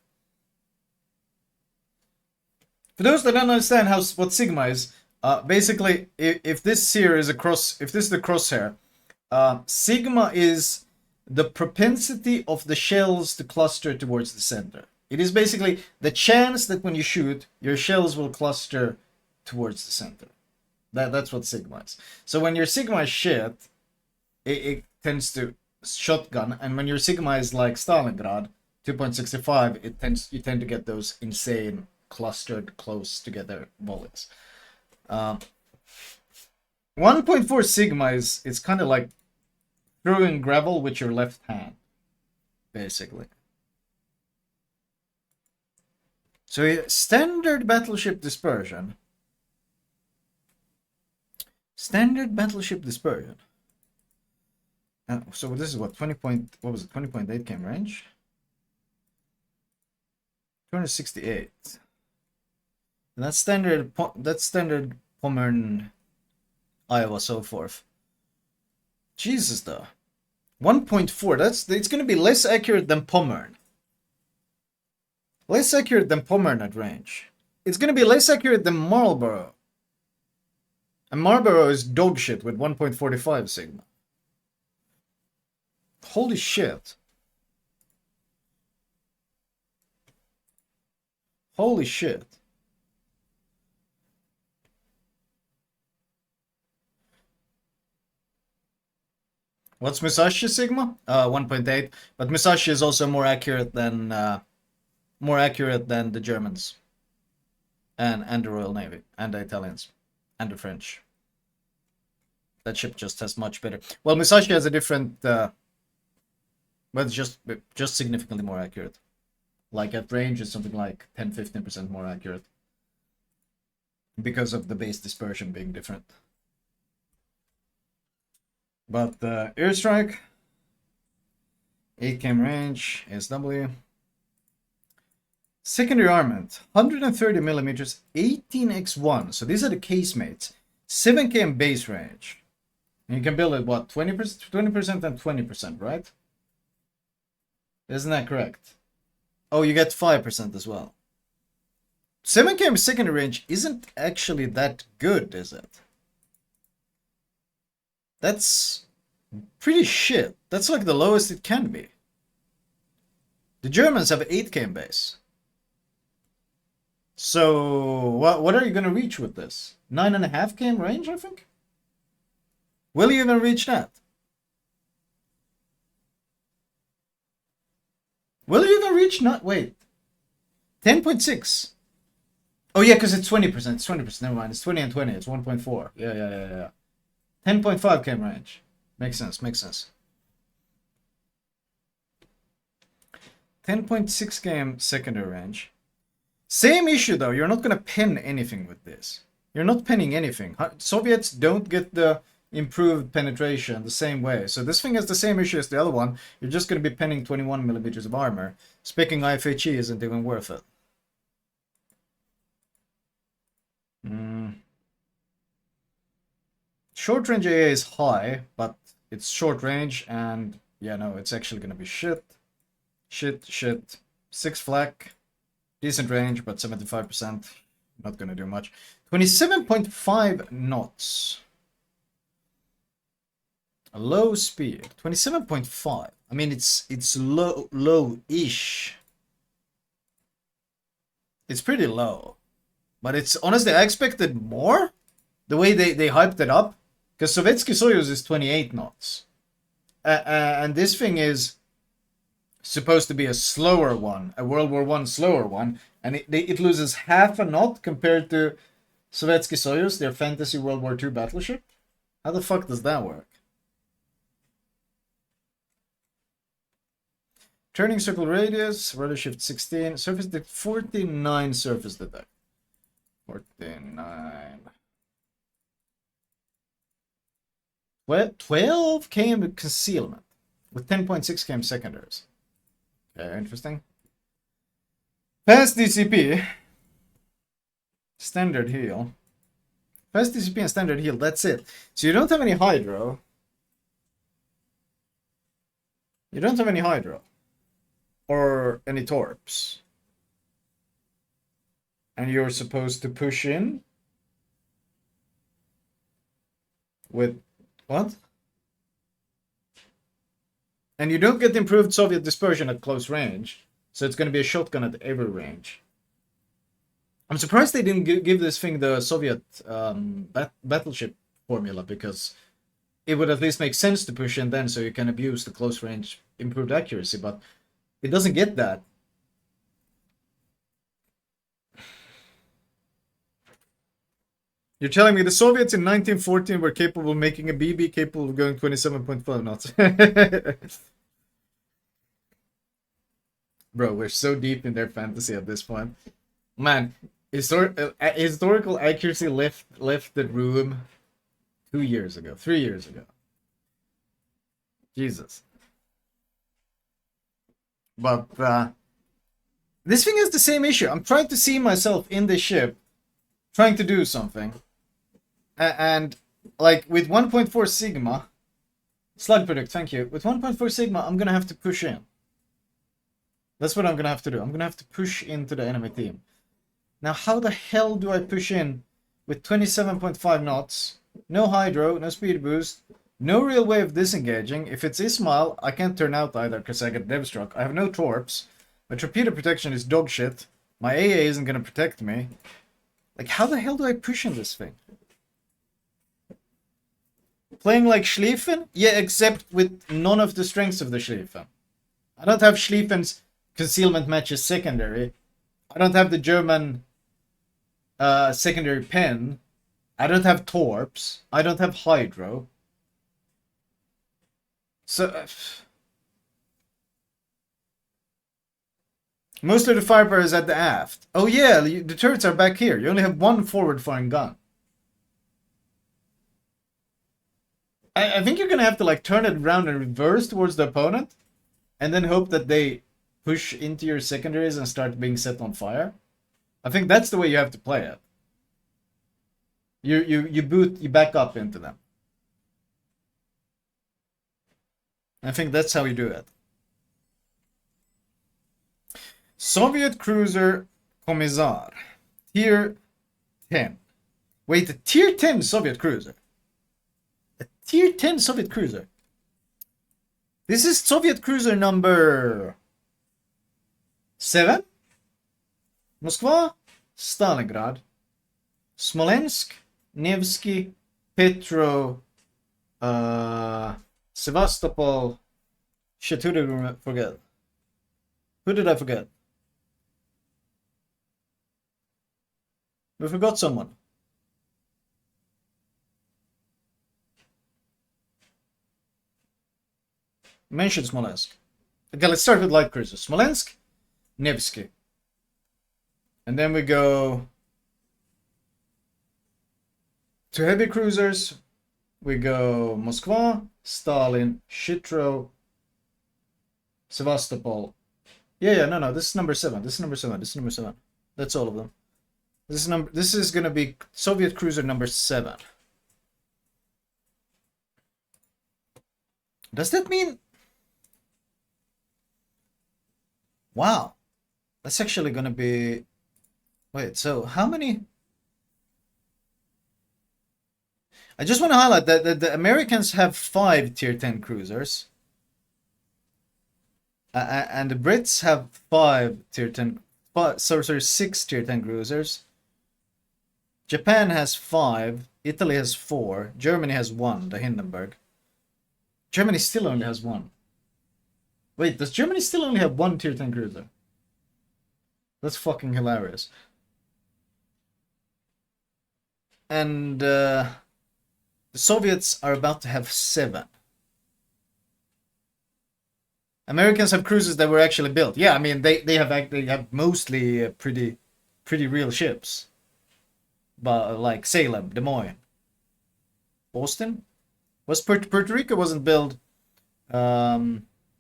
Speaker 1: those that don't understand what sigma is, basically if this here is if this is the crosshair, sigma is the propensity of the shells to cluster towards the center. It is basically the chance that when you shoot, your shells will cluster towards the center. That's what sigma is. So when your sigma is shit, it tends to shotgun, and when your sigma is like Stalingrad, 2.65, you tend to get those insane clustered close together volleys. 1.4 sigma is kind of like throwing gravel with your left hand, basically. So standard battleship dispersion. Standard battleship dispersion. So this is what 20.8 km range. 268. And that's standard. Pommern, Iowa, so forth. Jesus, though. 1.4. It's gonna be less accurate than Pommern. Less accurate than Pommern at range. It's gonna be less accurate than Marlborough. And Marlborough is dog shit with 1.45 sigma. Holy shit. Holy shit. What's Musashi sigma? 1.8. But Musashi is also more accurate than the Germans. And the Royal Navy. And the Italians. And the French. That ship just has much better. Well, Musashi has a different, but it's just significantly more accurate. Like at range, it's something like 10-15% more accurate because of the base dispersion being different. But airstrike, 8 km range, ASW. Secondary armament, 130 millimeters, 18x1. So these are the casemates. 7 km base range. And you can build it, what, 20% and 20%, right? Isn't that correct? Oh, you get 5% as well. 7 km secondary range isn't actually that good, is it? That's pretty shit. That's like the lowest it can be. The Germans have 8 km base. So, what are you going to reach with this? 9.5 km range, I think? Will you even reach that? Will you even reach not? Wait. 10.6. Oh, yeah, because it's 20%. It's 20%. Never mind. It's 20 and 20. It's 1.4. Yeah. 10.5 km range. Makes sense. 10.6 km secondary range. Same issue, though. You're not going to pen anything with this. You're not penning anything. Soviets don't get the improved penetration the same way. So this thing has the same issue as the other one. You're just going to be penning 21 millimeters of armor. Speaking IFHE isn't even worth it. Short range AA is high, but it's short range, and yeah, no, it's actually going to be shit. 6 flak. Decent range, but 75%. Not going to do much. 27.5 knots. A low speed. 27.5. I mean, it's low-ish. It's pretty low. But it's, honestly, I expected more. The way they hyped it up. Because Sovietsky Soyuz is 28 knots. And this thing is supposed to be a slower one. A World War I slower one. And it loses half a knot compared to Sovietsky Soyuz, their fantasy World War II battleship. How the fuck does that work? Turning circle radius, rudder shift 16, surface detect 49 surface detect. 49. 12 km concealment with 10.6 km secondaries. Okay, interesting. Fast DCP. Standard heal. Fast DCP and standard heal, that's it. So you don't have any hydro. You don't have any hydro. Or any torps. And you're supposed to push in with what? And you don't get improved Soviet dispersion at close range, so it's going to be a shotgun at every range. I'm surprised they didn't give this thing the Soviet battleship formula, because it would at least make sense to push in then, so you can abuse the close range improved accuracy, but It doesn't get that. You're telling me the Soviets in 1914 were capable of making a BB capable of going 27.5 knots. Bro, we're so deep in their fantasy at this point. Man, historical accuracy left the room 2 years ago, 3 years ago. Jesus. But this thing has the same issue. I'm trying to see myself in the ship, trying to do something. And like with 1.4 Sigma, Slug Predict, thank you. With 1.4 Sigma, I'm gonna have to push in. That's what I'm gonna have to do. I'm gonna have to push into the enemy team. Now, how the hell do I push in with 27.5 knots? No hydro, no speed boost, no real way of disengaging. If it's Ismail, I can't turn out either because I get Devstruck. I have no torps. My torpedo protection is dog shit. My AA isn't gonna protect me. Like, how the hell do I push in this thing? Playing like Schlieffen? Yeah, except with none of the strengths of the Schlieffen. I don't have Schlieffen's concealment matches secondary. I don't have the German secondary pen. I don't have torps. I don't have hydro. So most of the firepower is at the aft. Oh yeah, the turrets are back here. You only have one forward firing gun. I think you're gonna have to like turn it around and reverse towards the opponent, and then hope that they push into your secondaries and start being set on fire. I think that's the way you have to play it. You back up into them. I think that's how you do it. Soviet cruiser Komissar, tier 10. Wait, a tier 10 Soviet cruiser. A tier 10 Soviet cruiser. This is Soviet cruiser number 7. Moskva, Stalingrad, Smolensk, Nevsky, Petro, Sevastopol. Shit, who did I forget? Who did I forget? We forgot someone. Mention Smolensk. Okay, let's start with light cruisers. Smolensk, Nevsky. And then we go to heavy cruisers. We go Moskva, Stalin, Shitro, Sevastopol. Yeah, no, this is number 7. This is number 7. This is number 7. That's all of them. This is gonna be Soviet cruiser number 7. Does that mean? Wow. That's actually gonna be. Wait, so how many? I just want to highlight that the Americans have 5 tier 10 cruisers. And the Brits have 5 tier 10. Sorry, 6 tier 10 cruisers. Japan has 5. Italy has 4. Germany has 1, the Hindenburg. Germany still only has 1. Wait, does Germany still only have 1 tier 10 cruiser? That's fucking hilarious. And the Soviets are about to have 7. Americans have cruisers that were actually built. Yeah, I mean they have mostly pretty real ships. But like Salem, Des Moines, Boston. Was Puerto Rico wasn't built.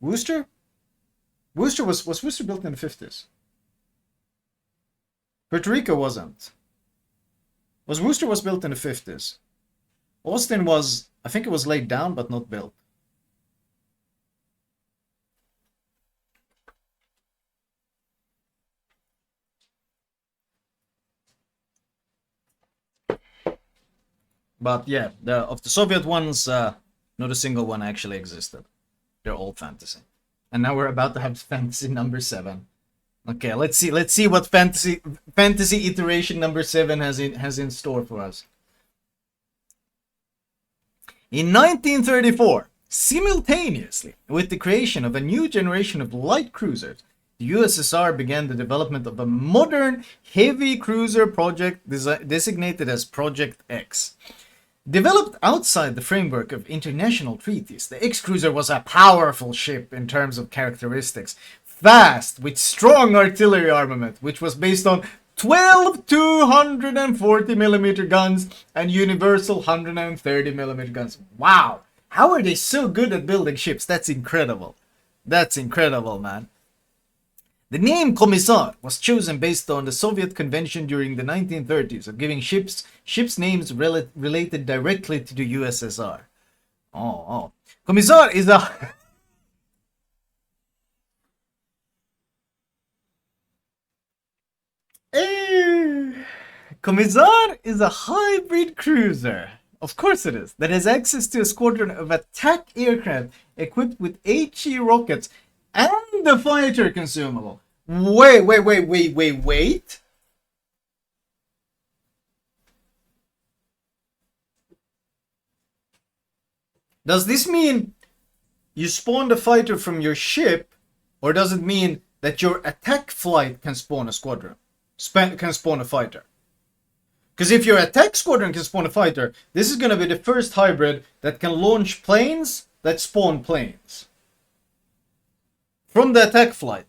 Speaker 1: Worcester? Was Worcester built in the 50s? Puerto Rico wasn't. Worcester was built in the 50s. Austin was, I think it was laid down but not built. But yeah, of the Soviet ones, not a single one actually existed. They're all fantasy. And now we're about to have fantasy number 7. Okay, let's see what fantasy iteration number 7 has in store for us. In 1934, Simultaneously, with the creation of a new generation of light cruisers, the USSR began the development of a modern heavy cruiser project designated as Project X. Developed outside the framework of international treaties, the X-Cruiser was a powerful ship in terms of characteristics, fast, with strong artillery armament, which was based on 12 240mm guns and universal 130mm guns. Wow! How are they so good at building ships? That's incredible. That's incredible, man. The name Komissar was chosen based on the Soviet convention during the 1930s of giving ships names related directly to the USSR. Oh. Komissar is a... Komissar is a hybrid cruiser. Of course it is. That has access to a squadron of attack aircraft equipped with HE rockets and the fighter consumable. Wait. Does this mean you spawn the fighter from your ship, or does it mean that your attack flight can spawn a squadron? Can spawn a fighter? Because if your attack squadron can spawn a fighter, this is going to be the first hybrid that can launch planes that spawn planes from the attack flight.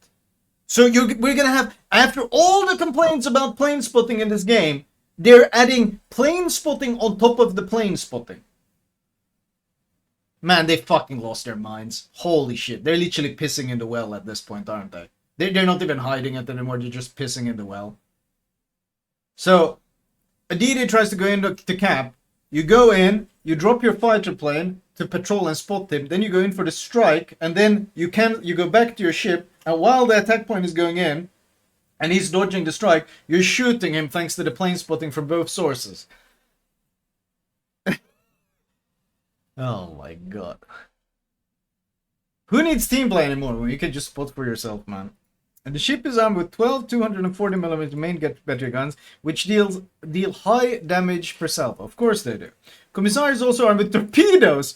Speaker 1: So we're going to have, after all the complaints about plane spotting in this game, they're adding plane spotting on top of the plane spotting. Man, they fucking lost their minds. Holy shit. They're literally pissing in the well at this point, aren't they? They're not even hiding it anymore. They're just pissing in the well. So, a DD tries to go into camp. You go in, you drop your fighter plane to patrol and spot him. Then you go in for the strike, and then you go back to your ship. And while the attack point is going in, and he's dodging the strike, you're shooting him thanks to the plane spotting from both sources. Oh my god. Who needs team play anymore when you can just spot for yourself, man? And the ship is armed with 12 240mm main battery guns, which deal high damage per salvo. Of course they do. Komissar is also armed with torpedoes.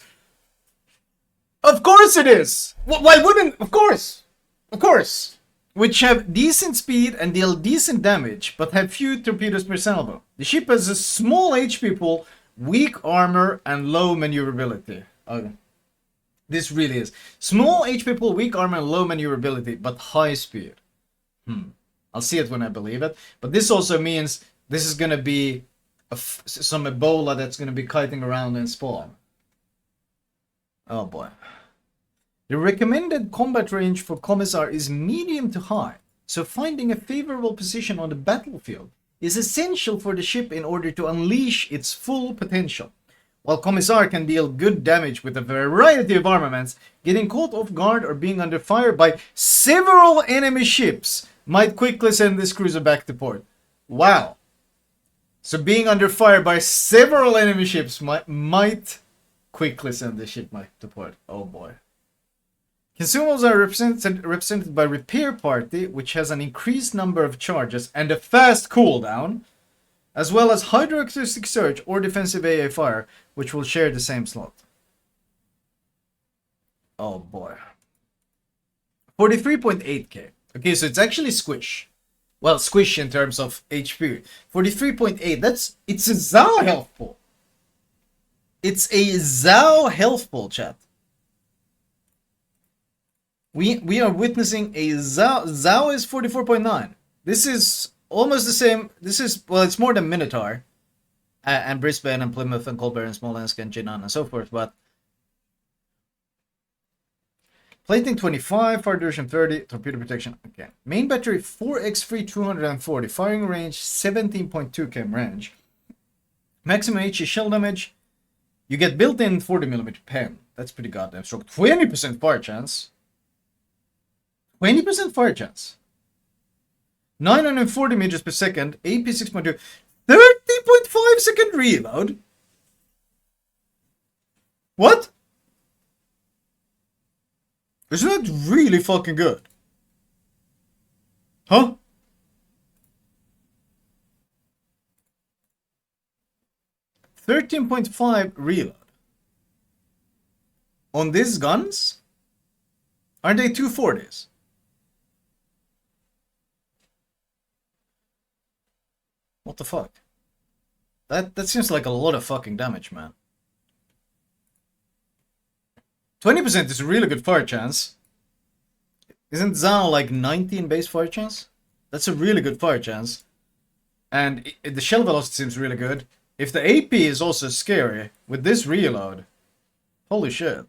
Speaker 1: Of course it is! Why wouldn't... Of course! Of course! Which have decent speed and deal decent damage, but have few torpedoes per salvo. The ship has a small HP pool, weak armor, and low maneuverability. Okay. This really is. Small HP pool, weak armor, and low maneuverability, but high speed. I'll see it when I believe it. But this also means this is going to be some Ebola that's going to be kiting around in spawn. Oh boy. The recommended combat range for Komissar is medium to high, so finding a favorable position on the battlefield is essential for the ship in order to unleash its full potential. While Komissar can deal good damage with a variety of armaments, getting caught off guard or being under fire by several enemy ships might quickly send this cruiser back to port. Wow. So being under fire by several enemy ships might quickly send this ship back to port. Oh boy. Consumables are represented by Repair Party, which has an increased number of charges and a fast cooldown, as well as Hydroacoustic Surge or Defensive AA Fire, which will share the same slot. Oh boy. 43.8k. Okay, so it's actually squish. Well, squish in terms of HP. 43.8, it's a Zao health pool. It's a Zao health pool, chat. We are witnessing a Zao. Zao is 44.9. This is almost the same. This is, well, it's more than Minotaur. And Brisbane and Plymouth and Colbert and Smolensk and Jinan and so forth, but plating 25, fire duration 30, torpedo protection. Okay. Main battery 4x free 240, firing range 17.2 km range. Maximum HE shell damage. You get built-in 40mm pen. That's pretty goddamn strong. 20% fire chance. 20% fire chance. 940 meters per second. AP 6.2. 30.5 second reload. What? Isn't that really fucking good? Huh? $13.5 reload. on these guns, aren't they 240s? What the fuck? That seems like a lot of fucking damage, man. 20% is a really good fire chance. Isn't Zhao like 19 base fire chance? That's a really good fire chance. And the shell velocity seems really good. If the AP is also scary, with this reload, holy shit.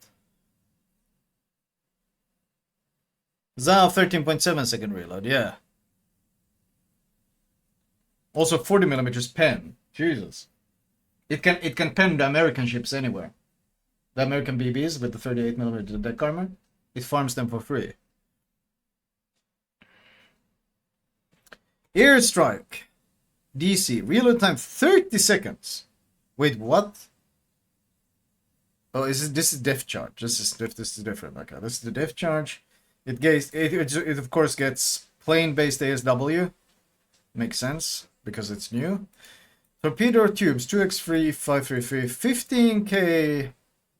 Speaker 1: Zhao 13.7 second reload, yeah. Also 40mm pen. Jesus. It can pen the American ships anywhere. The American BBs with the 38mm deck armor. It farms them for free. Airstrike. DC. Reload time 30 seconds. Wait, what? Oh, this is depth charge. This is different. Okay, this is the depth charge. It of course gets plane based ASW. Makes sense because it's new. Torpedo tubes 2x3 533 15k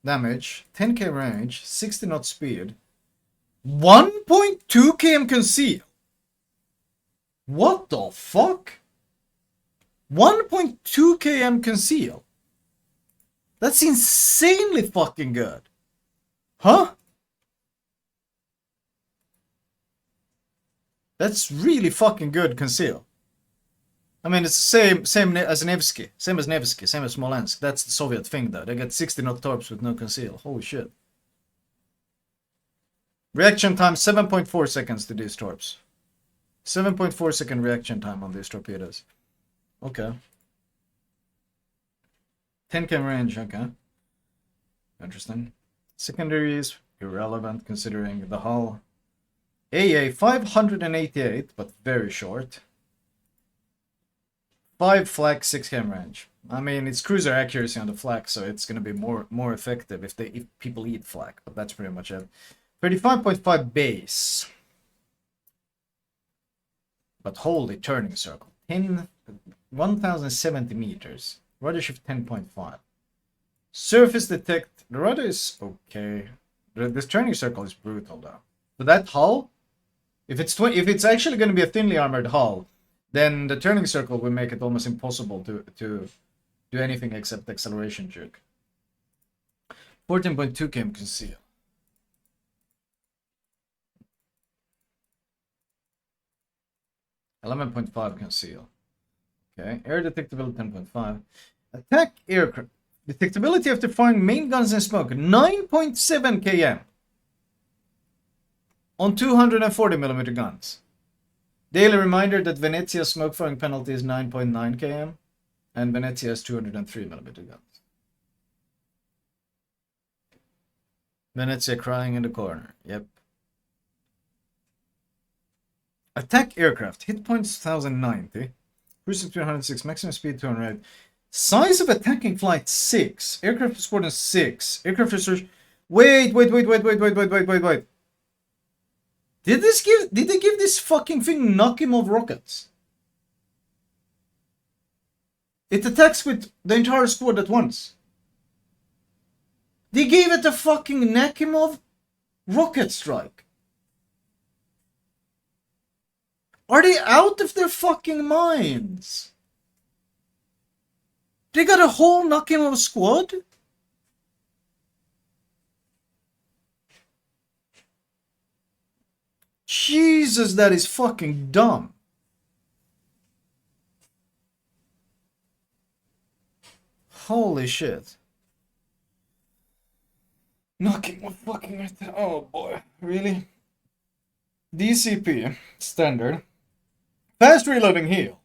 Speaker 1: damage, 10k range, 60 knot speed, 1.2 km conceal. What the fuck? 1.2 km conceal. That's insanely fucking good. Huh? That's really fucking good conceal. I mean, it's the same as Nevsky. Same as Nevsky, same as Smolensk. That's the Soviet thing, though. They get 60 knot torps with no conceal. Holy shit. Reaction time 7.4 seconds to these torps. 7.4 second reaction time on these torpedoes. Okay. 10k range, okay. Interesting. Secondaries, irrelevant considering the hull. AA 588, but very short. 5 flak, 6k range. I mean, it's cruiser accuracy on the flak, so it's gonna be more effective if people eat flak, but that's pretty much it. 35.5 base. But holy turning circle. 1070 meters. Rudder shift 10.5. Surface detect. The rudder is okay. This turning circle is brutal though. So that hull, if it's actually going to be a thinly armored hull, then the turning circle will make it almost impossible to do anything except acceleration juke. 14.2 km conceal. $11.5 conceal. Okay, air detectability 10.5. Attack aircraft. Detectability after firing main guns and smoke 9.7 km on 240mm guns. Daily reminder that Venezia's smoke firing penalty is 9.9 km and Venezia has 203mm guns. Venezia crying in the corner. Yep. Attack aircraft. Hit points 1090. Cruising 306. Maximum speed 208. Size of attacking flight 6. Aircraft squadron 6. Aircraft research. Wait. Did they give this fucking thing Nakimov rockets? It attacks with the entire squad at once. They gave it a fucking Nakimov rocket strike. Are they out of their fucking minds? They got a whole Nakimov squad? Jesus, that is fucking dumb. Holy shit. Nakimov fucking... Oh boy, really? DCP, standard. Fast reloading heal.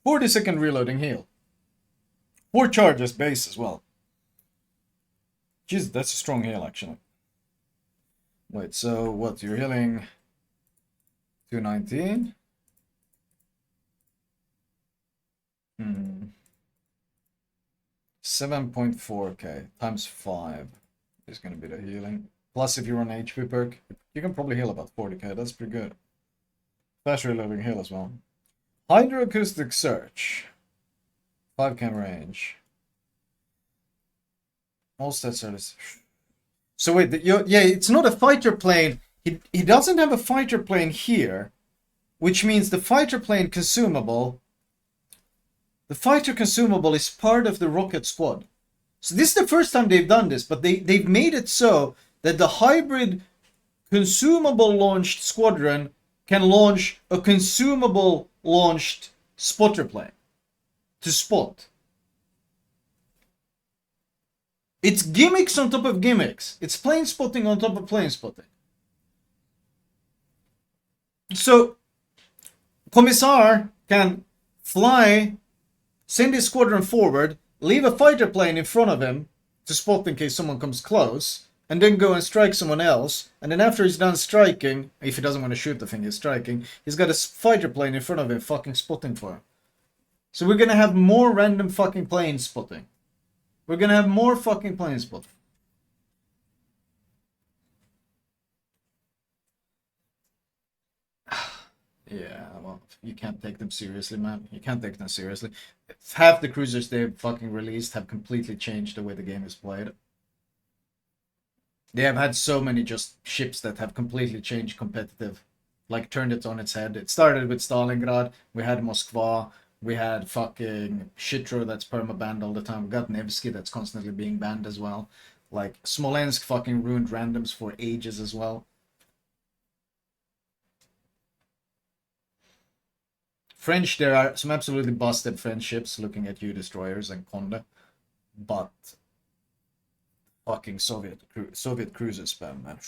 Speaker 1: 40-second reloading heal. 4 charges base as well. Jeez, that's a strong heal actually. Wait, so what? You're healing 219? 7.4k times 5 is going to be the healing. Plus, if you're on HP perk, you can probably heal about 40k. That's pretty good. Fast reloading heal as well. Hydroacoustic search. 5 km range. All stats are this. So wait, yeah, it's not a fighter plane. He doesn't have a fighter plane here, which means the fighter plane consumable. The fighter consumable is part of the rocket squad. So this is the first time they've done this, but they've made it so that the hybrid consumable launched squadron can launch a consumable launched spotter plane to spot. It's gimmicks on top of gimmicks. It's plane spotting on top of plane spotting. So, Komissar can fly, send his squadron forward, leave a fighter plane in front of him to spot in case someone comes close, and then go and strike someone else. And then after he's done striking, if he doesn't want to shoot the thing he's striking, he's got a fighter plane in front of him fucking spotting for him. So we're gonna have more random fucking plane spotting. We're gonna have more fucking plane spotting. Yeah, well, you can't take them seriously, man. You can't take them seriously. Half the cruisers they've fucking released have completely changed the way the game is played. They have had so many just ships that have completely changed competitive. Like, turned it on its head. It started with Stalingrad, we had Moskva, we had fucking Shitro that's perma-banned all the time. We got Nevsky that's constantly being banned as well. Like, Smolensk fucking ruined randoms for ages as well. French, there are some absolutely busted French ships looking at U-destroyers and Conde, but fucking Soviet cruiser spam, man.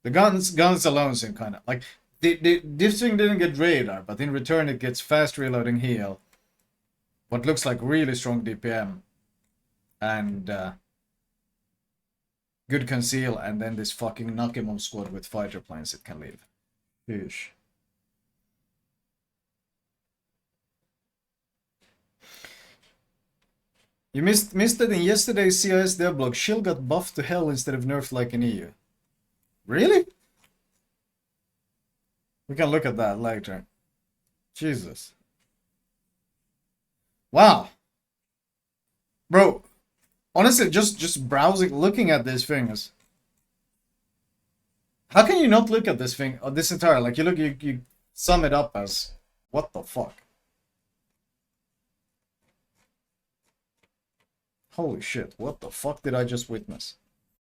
Speaker 1: The guns alone seem kind of like this thing didn't get radar, but in return it gets fast reloading heal, what looks like really strong DPM, and good conceal, and then this fucking Nakimov squad with fighter planes it can leave. Huge. You missed it in yesterday's CIS dev blog. Shield got buffed to hell instead of nerfed like in EU. Really? We can look at that later. Jesus. Wow. Bro, honestly, just browsing, looking at these things. How can you not look at this thing, this entire, like, you sum it up as, what the fuck? Holy shit, what the fuck did I just witness?